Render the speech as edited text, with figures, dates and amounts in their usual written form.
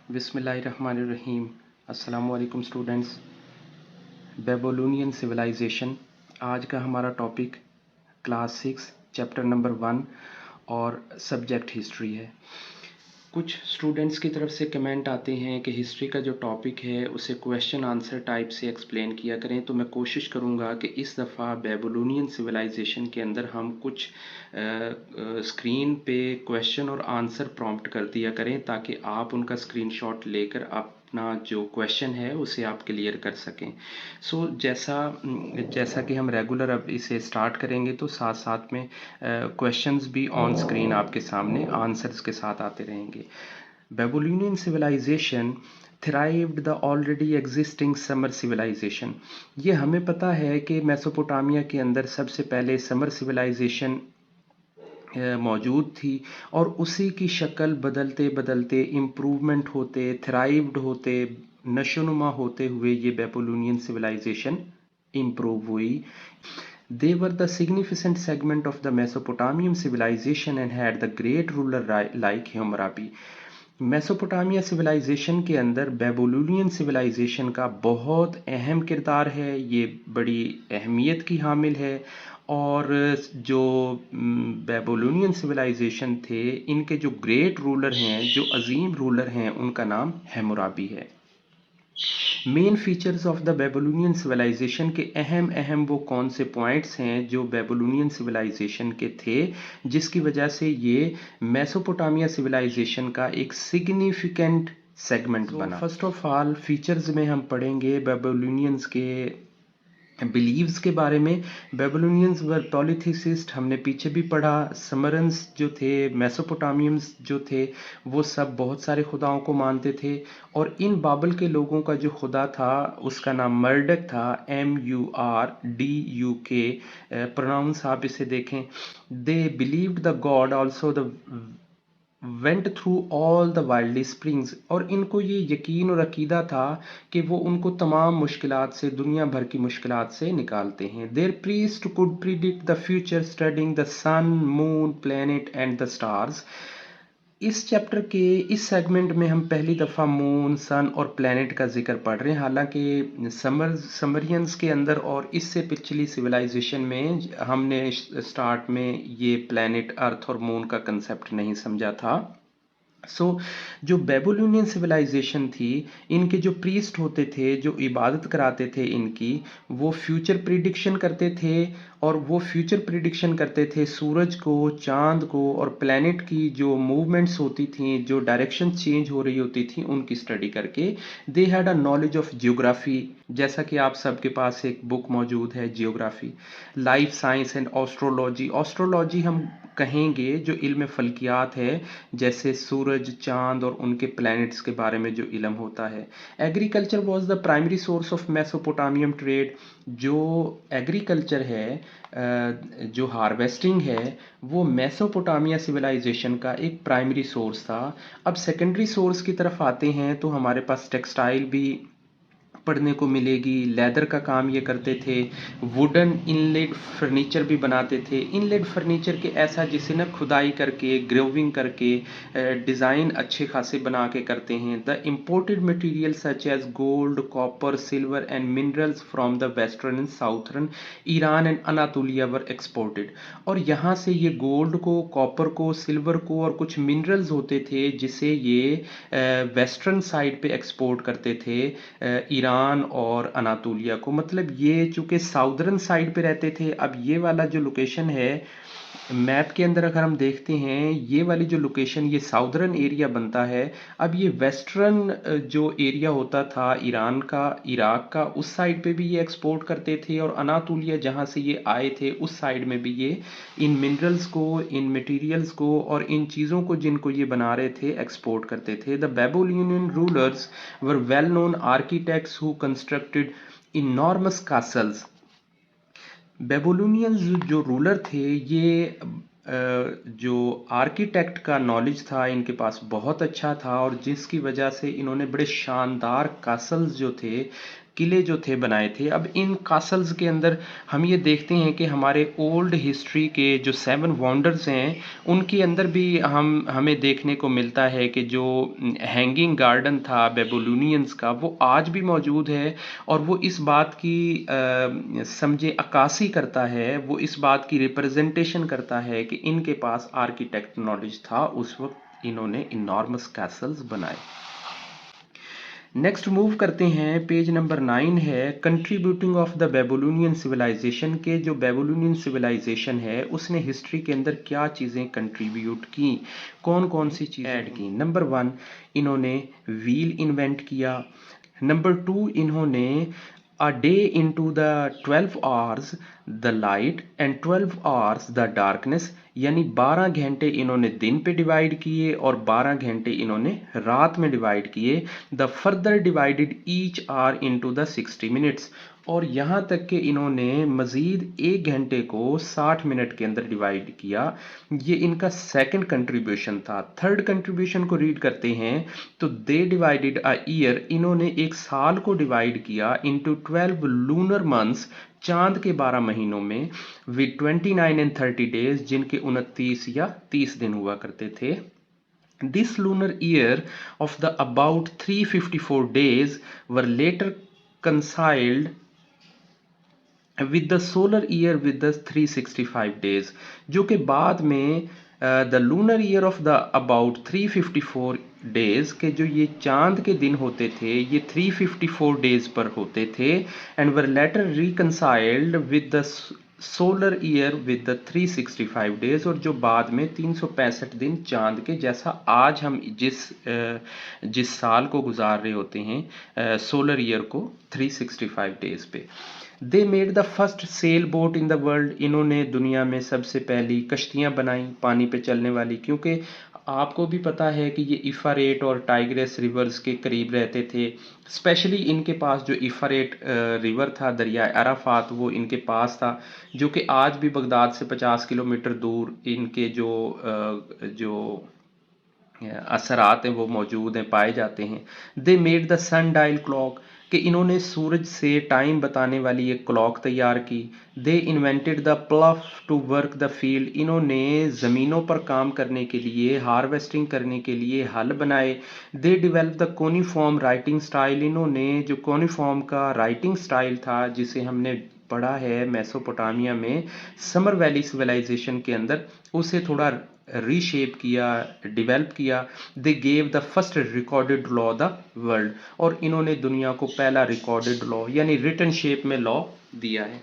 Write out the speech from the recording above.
बिस्मिल्लाहिर्रहमानिर्रहीम। अस्सलाम वालेकुम स्टूडेंट्स। बेबीलोनियन सिविलाइजेशन आज का हमारा टॉपिक क्लास 6 चैप्टर नंबर 1 और सब्जेक्ट हिस्ट्री है। कुछ स्टूडेंट्स की तरफ से कमेंट आते हैं कि हिस्ट्री का जो टॉपिक है उसे क्वेश्चन आंसर टाइप से एक्सप्लेन किया करें, तो मैं कोशिश करूंगा कि इस दफ़ा बेबीलोनियन सिविलाइजेशन के अंदर हम कुछ स्क्रीन पे क्वेश्चन और आंसर प्रॉम्प्ट कर दिया करें ताकि आप उनका स्क्रीनशॉट लेकर अपना जो क्वेश्चन है उसे आप क्लियर कर सकें। जैसा कि हम रेगुलर अब इसे स्टार्ट करेंगे तो साथ साथ में क्वेश्चंस भी ऑन स्क्रीन आपके सामने आंसर्स के साथ आते रहेंगे। Babylonian civilisation thrived the already existing Sumer civilisation. ये हमें पता है कि मेसोपोटामिया के अंदर सबसे पहले समर सिविलाइजेशन मौजूद थी और उसी की शक्ल बदलते बदलते इम्प्रूवमेंट होते थ्राइव्ड होते नशोनुमा होते हुए ये बेबीलोनियन सिविलाइजेशन इम्प्रूव हुई। They were the significant segment of the Mesopotamian civilization and had the great ruler like Hammurabi। Mesopotamia civilisation के अंदर बेबीलोनियन सिविलाइजेशन का बहुत अहम किरदार है, ये बड़ी अहमियत की हामिल है। और जो बेबीलोनियन सिविलाइजेशन थे इनके जो ग्रेट रूलर हैं, जो अजीम रूलर हैं, उनका नाम हैम्मुराबी है। Main features of the Babylonian civilisation के अहम अहम वो कौन से पॉइंट्स हैं जो बेबीलोनियन सिविलाइजेशन के थे जिसकी वजह से ये मेसोपोटामिया सिविलाइजेशन का एक सिग्निफिकेंट सेगमेंट बना। फर्स्ट ऑफ ऑल फीचर्स में हम पढ़ेंगे बेबीलोनियंस के बिलीव्स के बारे में। बेबीलोनियंस वर पॉलीथिसिस्ट, हमने पीछे भी पढ़ा। समरन्स जो थे, मेसोपोटामियंस जो थे, वो सब बहुत सारे खुदाओं को मानते थे और इन बाबल के लोगों का जो खुदा था उसका नाम मर्डक था, MURDUK। प्रोनाउंस आप इसे देखें। They believed the God also the went through all the wildly springs, और इनको ये यकीन और अकीदा था कि वो उनको तमाम मुश्किलात से, दुनिया भर की मुश्किलात से निकालते हैं। Their priest could predict the future studying the sun, moon, planet and the stars. इस चैप्टर के इस सेगमेंट में हम पहली दफ़ा मून, सन और प्लैनेट का जिक्र पढ़ रहे हैं। हालांकि समरियंस के अंदर और इससे पिछली सिविलाइजेशन में हमने स्टार्ट में ये प्लैनेट, अर्थ और मून का कंसेप्ट नहीं समझा था। जो बेबीलोनियन सिविलाइजेशन थी, इनके जो प्रीस्ट होते थे, जो इबादत कराते थे इनकी, वो फ्यूचर प्रिडिक्शन करते थे और वो फ्यूचर प्रिडिक्शन करते थे सूरज को, चांद को और प्लैनेट की जो मूवमेंट्स होती थी, जो डायरेक्शन चेंज हो रही होती थी, उनकी स्टडी करके। They had a knowledge of geography, जैसा कि आप सबके पास एक बुक मौजूद है geography. Life science and astrology, astrology हम कहेंगे जो इल्म फल्कियात है, जैसे सूरज, चांद और उनके प्लैनेट्स के बारे में जो इल्म होता है। Agriculture was the primary source of Mesopotamian trade. जो एग्रीकल्चर है, जो हार्वेस्टिंग है, वो मेसोपोटामिया सिविलाइजेशन का एक प्राइमरी सोर्स था। अब सेकेंडरी सोर्स की तरफ आते हैं तो हमारे पास टेक्सटाइल भी पढ़ने को मिलेगी। लेदर का काम ये करते थे। वुडन इनलेड फर्नीचर भी बनाते थे। इनलेड फर्नीचर के ऐसा जिसे ना खुदाई करके, ग्रेविंग करके डिज़ाइन अच्छे खासे बना के करते हैं। The imported material such as gold, copper, silver and minerals from the western and southern Iran and Anatolia were exported. और यहाँ से ये गोल्ड को, कॉपर को, सिल्वर को और कुछ मिनरल्स होते थे जिसे ये वेस्टर्न साइड पे एक्सपोर्ट करते थे, ईरान और अनातोलिया को। मतलब ये चूंकि साउदर्न साइड पे रहते थे। अब ये वाला जो लोकेशन है मैप के अंदर अगर हम देखते हैं, ये वाली जो लोकेशन, ये साउदर्न एरिया बनता है। अब ये वेस्टर्न जो एरिया होता था ईरान का, इराक का, उस साइड पे भी ये एक्सपोर्ट करते थे और अनातोलिया जहाँ से ये आए थे उस साइड में भी ये इन मिनरल्स को, इन मटेरियल्स को और इन चीज़ों को जिनको ये बना रहे थे एक्सपोर्ट करते थे। The Babylonian rulers were well known architects who constructed enormous castles. Babylonians जो रूलर थे, ये जो आर्किटेक्ट का नॉलेज था इनके पास बहुत अच्छा था और जिसकी वजह से इन्होंने बड़े शानदार कासल्स जो थे, किले जो थे बनाए थे। अब इन कासल्स के अंदर हम ये देखते हैं कि हमारे ओल्ड हिस्ट्री के जो 7 वंडर्स हैं उनके अंदर भी हमें देखने को मिलता है कि जो हैंगिंग गार्डन था बेबीलोनियंस का, वो आज भी मौजूद है। और वो इस बात की समझे अक्कासी करता है, वो इस बात की रिप्रेजेंटेशन करता है कि इनके पास आर्किटेक्ट नॉलेज था, उस वक्त इन्होंने इनॉर्मस कैसल्स बनाए। नेक्स्ट मूव करते हैं, पेज नंबर 9 है contributing of the Babylonian civilisation के। जो बेबीलोनियन सिविलाइजेशन है उसने हिस्ट्री के अंदर क्या चीज़ें कंट्रीब्यूट की, कौन कौन सी चीज़ें ऐड की। नंबर 1, इन्होंने व्हील इन्वेंट किया। नंबर 2, इन्होंने a day into the 12 hours the light and 12 hours the darkness, यानी 12 घंटे इन्होंने दिन पे डिवाइड किए और 12 घंटे इन्होंने रात में डिवाइड किए। The further divided each our into the 60 minutes, और यहाँ तक कि इन्होंने मज़ीद 1 घंटे को 60 मिनट के अंदर डिवाइड किया। ये इनका सेकंड कंट्रीब्यूशन था। थर्ड कंट्रीब्यूशन को रीड करते हैं तो दे डिवाइडेड अ ईयर, इन्होंने एक साल को डिवाइड किया इनटू 12 लूनर मंथ्स, चांद के 12 महीनों में, विद 29 एंड 30 डेज, जिनके 29 या 30 दिन हुआ करते थे। This lunar year of the about 354 days were later reconciled with the solar year with the 365 days, जो कि बाद में the lunar year of the about 354 days के जो ये चांद के दिन होते थे ये 354 डेज पर होते थे, and were later reconciled with the solar year with the 365 days, और जो बाद में 365 दिन चांद के, जैसा आज हम जिस साल को गुजार रहे होते हैं सोलर ईयर को 365 डेज पे। दे made the first sail boat in the world, इन्होंने दुनिया में सबसे पहली कश्तियाँ बनाई पानी पे चलने वाली, क्योंकि आपको भी पता है कि ये इफ़ारेट और टाइग्रेस रिवर्स के करीब रहते थे। स्पेशली इनके पास जो इफ़ारेट रिवर था, दरिया अराफात, वो इनके पास था, जो कि आज भी बगदाद से 50 किलोमीटर दूर इनके जो असरात हैं वो मौजूद हैं, पाए जाते हैं। They made the sundial clock, कि इन्होंने सूरज से टाइम बताने वाली एक क्लॉक तैयार की। They invented the plough to work the field, इन्होंने ज़मीनों पर काम करने के लिए, हार्वेस्टिंग करने के लिए हल बनाए। They develop the cuneiform writing style, इन्होंने जो कोनीफॉर्म का राइटिंग स्टाइल था जिसे हमने पढ़ा है मेसोपोटामिया में समर वैली सिविलाइजेशन के अंदर, उसे थोड़ा रीशेप किया, डेवलप किया। They gave the first recorded law the world, और इन्होंने दुनिया को पहला रिकॉर्डेड लॉ यानी रिटन शेप में लॉ दिया है।